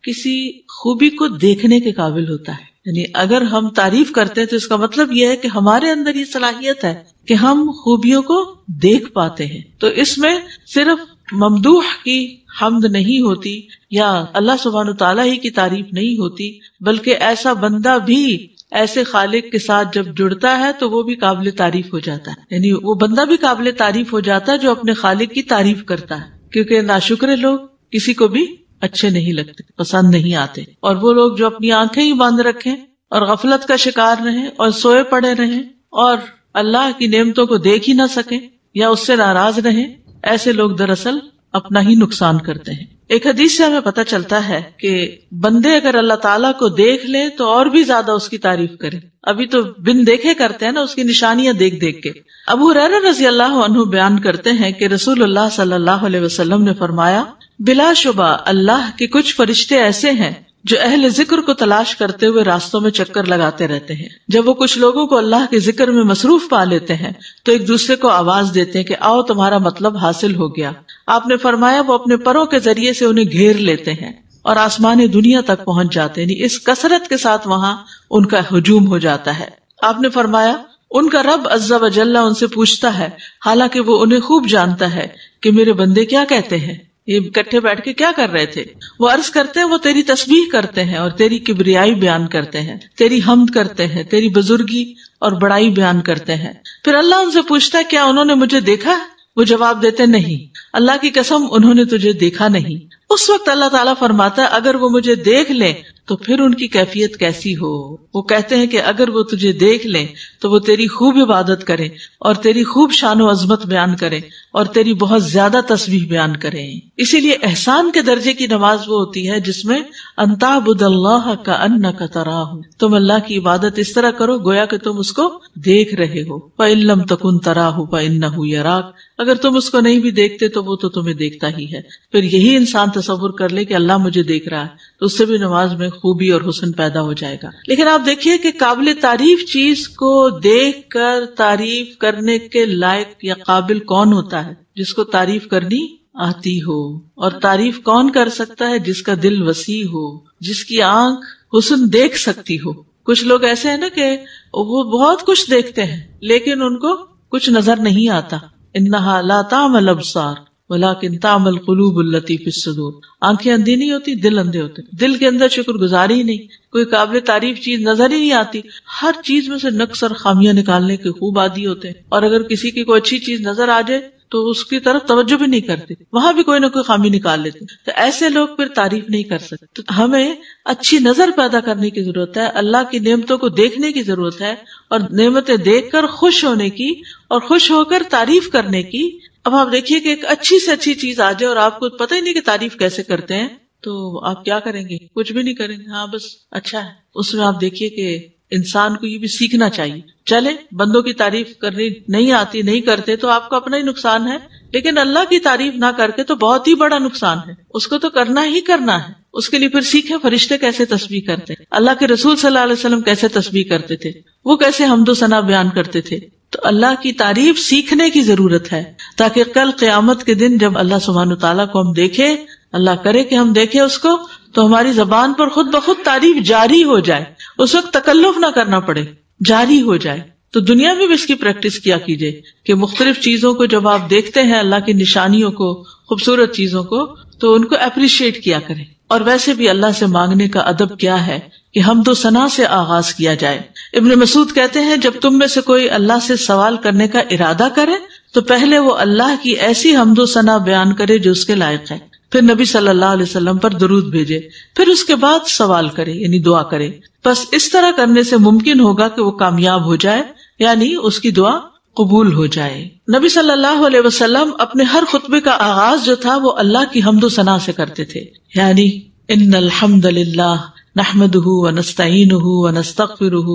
کسی خوبی کو دیکھنے کے قابل ہوتا ہے. یعنی اگر ہم تعریف کرتے ہیں تو اس کا مطلب یہ ہے کہ ہمارے اندر یہ صلاحیت ہے کہ ہم خوبیوں کو دیکھ پاتے ہیں. تو اس میں صرف ممدوح کی حمد نہیں ہوتی یا اللہ سبحانہ تعالیٰ ہی کی تعریف نہیں ہوتی، بلکہ ایسا بندہ بھی ایسے خالق کے ساتھ جب جڑتا ہے تو وہ بھی قابل تعریف ہو جاتا ہے. یعنی وہ بندہ بھی قابل تعریف ہو جاتا ہے جو اپنے خالق کی تعریف کرتا ہے. کیونکہ ناشکرے لوگ کسی کو بھی اچھے نہیں لگتے، پسند نہیں آتے. اور وہ لوگ جو اپنی آنکھیں ہی بند رکھیں اور غفلت کا شکار رہیں اور سوئے پڑے رہیں اور اللہ کی نعمتوں کو دیکھ ہی نہ سکیں یا اس سے ناراض رہیں، ایسے لوگ دراصل اپنا ہی نقصان کرتے ہیں. ایک حدیث سے ہمیں پتہ چلتا ہے کہ بندے اگر اللہ تعالیٰ کو دیکھ لیں تو اور بھی زیادہ اس کی تعریف کریں. ابھی تو بن دیکھے کرتے ہیں نا، اس کی نشانیاں دیکھ دیکھ کے. ابو ہریرہ رضی اللہ عنہ بیان کرتے ہیں کہ رسول اللہ صلی اللہ علیہ وسلم نے فرمایا، بلا شبہ اللہ کے کچھ فرشتے ایسے ہیں جو اہل ذکر کو تلاش کرتے ہوئے راستوں میں چکر لگاتے رہتے ہیں. جب وہ کچھ لوگوں کو اللہ کے ذکر میں مصروف پا لیتے ہیں تو ایک دوسرے کو آواز دیتے ہیں کہ آؤ تمہارا مطلب حاصل ہو گیا. آپ نے فرمایا وہ اپنے پروں کے ذریعے سے انہیں گھیر لیتے ہیں اور آسمان دنیا تک پہنچ جاتے ہیں. اس کثرت کے ساتھ وہاں ان کا ہجوم ہو جاتا ہے. آپ نے فرمایا ان کا رب عز و جل ان سے پوچھتا ہے حالانکہ وہ انہیں خوب جانتا ہے کہ میرے بندے کیا کہتے ہیں، یہ اکٹھے بیٹھ کے کیا کر رہے تھے. وہ عرض کرتے ہیں وہ تیری تسبیح کرتے ہیں اور تیری کبریائی بیان کرتے ہیں، تیری حمد کرتے ہیں، تیری بزرگی اور بڑائی بیان کرتے ہیں. پھر اللہ ان سے پوچھتا ہے کیا انہوں نے مجھے دیکھا ہے؟ وہ جواب دیتے نہیں، اللہ کی قسم انہوں نے تجھے دیکھا نہیں. اس وقت اللہ تعالیٰ فرماتا ہے اگر وہ مجھے دیکھ لیں تو پھر ان کی کیفیت کیسی ہو. وہ کہتے ہیں کہ اگر وہ تجھے دیکھ لیں تو وہ تیری خوب عبادت کریں اور تیری خوب شان و عظمت بیان کریں اور تیری بہت زیادہ تسبیح بیان کریں. اسی لیے احسان کے درجے کی نماز وہ ہوتی ہے جس میں ان تعبد اللہ کأنک تراہ، تم اللہ کی عبادت اس طرح کرو گویا کہ تم اس کو دیکھ رہے ہو. فإن لم تکن تراہ فإنہ یراک، اگر تم اس کو نہیں بھی دیکھتے تو وہ تو تمہیں دیکھتا ہی ہے. پھر یہی انسان تصور کر لے کہ اللہ مجھے دیکھ رہا ہے تو اس سے بھی نماز میں خوبی اور حسن پیدا ہو جائے گا. لیکن آپ دیکھیے کہ قابل تعریف چیز کو دیکھ کر تعریف کرنے کے لائق یا قابل کون ہوتا ہے؟ جس کو تعریف کرنی آتی ہو. اور تعریف کون کر سکتا ہے؟ جس کا دل وسیع ہو، جس کی آنکھ حسن دیکھ سکتی ہو. کچھ لوگ ایسے ہیں نا کہ وہ بہت کچھ دیکھتے ہیں لیکن ان کو کچھ نظر نہیں آتا. انہا لا تعمل الابصار ولکن تعمل القلوب التی فی الصدور. آنکھیں اندھی نہیں ہوتی، دل اندھے ہوتے. دل کے اندر شکر گزاری ہی نہیں، کوئی قابل تعریف چیز نظر ہی نہیں آتی. ہر چیز میں سے نقص اور خامیاں نکالنے کے خوب عادی ہوتے ہیں. اور اگر کسی کی کوئی اچھی چیز نظر آ جائے تو اس کی طرف توجہ بھی نہیں کرتے، وہاں بھی کوئی نہ کوئی خامی نکال لیتے. تو ایسے لوگ پھر تعریف نہیں کر سکتے. تو ہمیں اچھی نظر پیدا کرنے کی ضرورت ہے، اللہ کی نعمتوں کو دیکھنے کی ضرورت ہے اور نعمتیں دیکھ کر خوش ہونے کی اور خوش ہو کر تعریف کرنے کی. اب آپ دیکھیے کہ ایک اچھی سے اچھی چیز آ جائے اور آپ کو پتہ ہی نہیں کہ تعریف کیسے کرتے ہیں تو آپ کیا کریں گے؟ کچھ بھی نہیں کریں گے. ہاں بس اچھا ہے. اس میں آپ دیکھیے کہ انسان کو یہ بھی سیکھنا چاہیے. چلے بندوں کی تعریف کرنی نہیں آتی، نہیں کرتے تو آپ کو اپنا ہی نقصان ہے، لیکن اللہ کی تعریف نہ کر کے تو بہت ہی بڑا نقصان ہے. اس کو تو کرنا ہی کرنا ہے. اس کے لیے پھر سیکھیں فرشتے کیسے تسبیح کرتے، اللہ کے رسول صلی اللہ علیہ وسلم کیسے تسبیح کرتے تھے، وہ کیسے حمد و ثنا بیان کرتے تھے. تو اللہ کی تعریف سیکھنے کی ضرورت ہے تاکہ کل قیامت کے دن جب اللہ سبحانہ وتعالیٰ کو ہم دیکھیں، اللہ کرے کہ ہم دیکھیں اس کو، تو ہماری زبان پر خود بخود تعریف جاری ہو جائے. اس وقت تکلف نہ کرنا پڑے، جاری ہو جائے. تو دنیا میں بھی اس کی پریکٹس کیا کیجئے کہ مختلف چیزوں کو جب آپ دیکھتے ہیں، اللہ کی نشانیوں کو، خوبصورت چیزوں کو، تو ان کو اپریشیٹ کیا کریں. اور ویسے بھی اللہ سے مانگنے کا ادب کیا ہے کہ حمد و ثنا سے آغاز کیا جائے. ابن مسعود کہتے ہیں جب تم میں سے کوئی اللہ سے سوال کرنے کا ارادہ کرے تو پہلے وہ اللہ کی ایسی حمد و ثنا بیان کرے جو اس کے لائق ہے، پھر نبی صلی اللہ علیہ وسلم پر درود بھیجے، پھر اس کے بعد سوال کرے یعنی دعا کرے. بس اس طرح کرنے سے ممکن ہوگا کہ وہ کامیاب ہو جائے، یعنی اس کی دعا قبول ہو جائے. نبی صلی اللہ علیہ وسلم اپنے ہر خطبے کا آغاز جو تھا وہ اللہ کی حمد و ثنا سے کرتے تھے، یعنی ان الحمد للہ نحمدہ ونستعینہ ونستغفرہ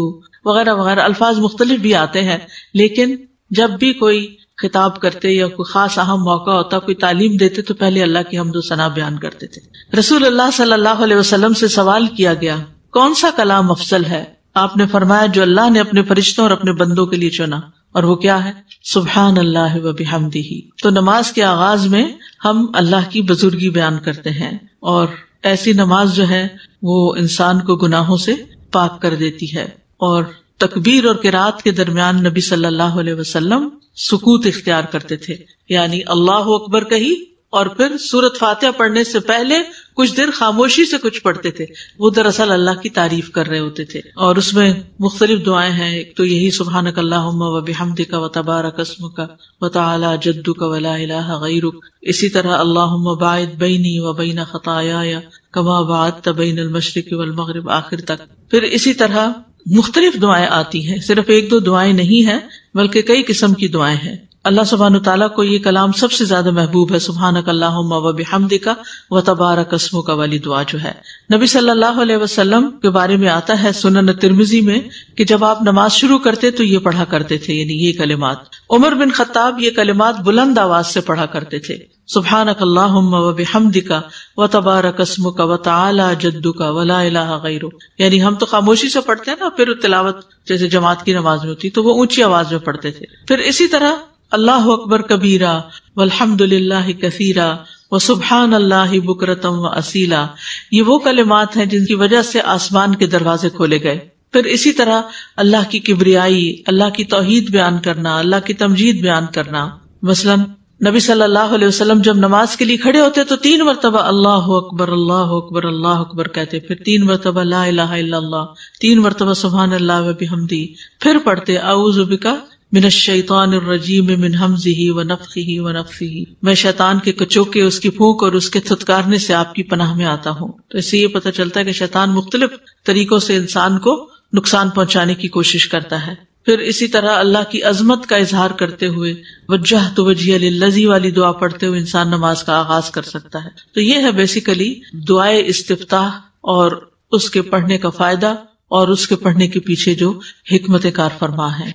وغیرہ وغیرہ. الفاظ مختلف بھی آتے ہیں، لیکن جب بھی کوئی خطاب کرتے یا کوئی خاص اہم موقع ہوتا، کوئی تعلیم دیتے تو پہلے اللہ کی حمد و ثنا بیان کرتے تھے. رسول اللہ صلی اللہ علیہ وسلم سے سوال کیا گیا کون سا کلام افضل ہے؟ آپ نے فرمایا جو اللہ نے اپنے فرشتوں اور اپنے بندوں کے لیے چنا، اور وہ کیا ہے؟ سبحان اللہ و بحمدہ. تو نماز کے آغاز میں ہم اللہ کی بزرگی بیان کرتے ہیں، اور ایسی نماز جو ہے وہ انسان کو گناہوں سے پاک کر دیتی ہے. اور تکبیر اور قرات کے درمیان نبی صلی اللہ علیہ وسلم سکوت اختیار کرتے تھے، یعنی اللہ اکبر کہی اور پھر سورۃ فاتحہ پڑھنے سے پہلے کچھ دیر خاموشی سے کچھ پڑھتے تھے. وہ دراصل اللہ کی تعریف کر رہے ہوتے تھے. اور اس میں مختلف دعائیں ہیں، ایک تو یہی سبحانک اللہم وبحمدک وتبارک اسمک وتعالی جدک ولا الہ غیرک. اسی طرح اللہم باعد بینی وبین خطایایا کما باعدت بین المشرق والمغرب آخر تک. پھر اسی طرح مختلف دعائیں آتی ہیں، صرف ایک دو دعائیں نہیں ہیں بلکہ کئی قسم کی دعائیں ہیں. اللہ سبحانہ تعالیٰ کو یہ کلام سب سے زیادہ محبوب ہے، سبحانک اللہم وبحمدک وتبارک اسمک والی دعا جو ہے. نبی صلی اللہ علیہ وسلم کے بارے میں آتا ہے سنن ترمذی میں کہ جب آپ نماز شروع کرتے تو یہ پڑھا کرتے تھے، یعنی یہ کلمات. عمر بن خطاب یہ کلمات بلند آواز سے پڑھا کرتے تھے، سبحانک اللہم وبحمدک وتبارک اسمک وتعالی جدک ولا الہ غیرک. یعنی ہم تو خاموشی سے پڑھتے ہیں نا، پھر تلاوت جیسے جماعت کی نماز میں ہوتی تو وہ اونچی آواز میں پڑھتے تھے. پھر اسی طرح اللہ اکبر کبیرہ والحمد للہ کثیرہ وسبحان اللہ بکرۃ واصیلا. یہ وہ کلمات ہیں جن کی وجہ سے آسمان کے دروازے کھولے گئے. پھر اسی طرح اللہ کی کبریائی، اللہ کی توحید بیان کرنا، اللہ کی تمجید بیان کرنا. مثلا نبی صلی اللہ علیہ وسلم جب نماز کے لیے کھڑے ہوتے تو 3 مرتبہ اللہ اکبر اللہ اکبر اللہ اکبر کہتے، پھر 3 مرتبہ لا الہ الا اللہ، 3 مرتبہ سبحان اللہ و بحمدہ، پھر پڑھتے اعوذ بک من الشیطان الرجیم من ہمزہ ونفخہ ونفثہ، میں شیطان کے کچوکے، اس کی پھونک اور اس کے تھتکارنے سے آپ کی پناہ میں آتا ہوں. تو اس سے یہ پتہ چلتا ہے کہ شیطان مختلف طریقوں سے انسان کو نقصان پہنچانے کی کوشش کرتا ہے. پھر اسی طرح اللہ کی عظمت کا اظہار کرتے ہوئے وجہت وجہی للذی والی دعا پڑھتے ہوئے انسان نماز کا آغاز کر سکتا ہے. تو یہ ہے بیسیکلی دعائے استفتاح اور اس کے پڑھنے کا فائدہ اور اس کے پڑھنے کے پیچھے جو حکمت کار فرما ہے.